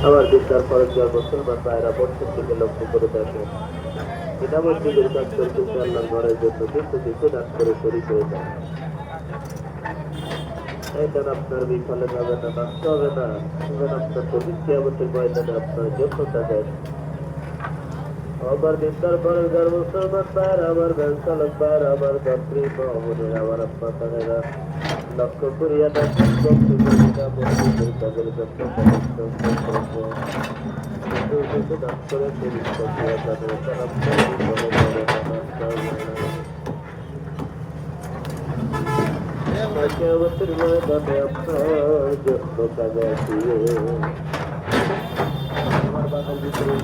আমার বিদ্যার ফরজগার মুসলমান ভাইরা বছর থেকে লক্ষ্য করে দেখেন বিনামূল্যের কাজ করতেছে আল্লাহর ঘরের জন্য কিন্তু কিছু দান করে শরীর হয়ে যায়। এটা আপনার বিফলে যাবে না, নষ্ট হবে না, আপনার কঠিন কিয়ামতের ময়দানে আপনার যোগ্যতা দেয়। আমার বিদ্যার ফরজগার মুসলমান ভাইরা, আমার ভ্যান চালক ভাইরা, আমার যাত্রী মাহমুদের, আমার আব্বা তাহেরা লক্ষ্য করিয়া দেখেন বিনামূল্যের কাজের জন্য দান করে শরীর প্রক্রিয়া যাবে আপনার বিফলে যাবে না, নষ্ট হবে না। কিয়ামতের ময়দানে আপনার যোগ্যতা দেয় আমার বাবার ভিতরে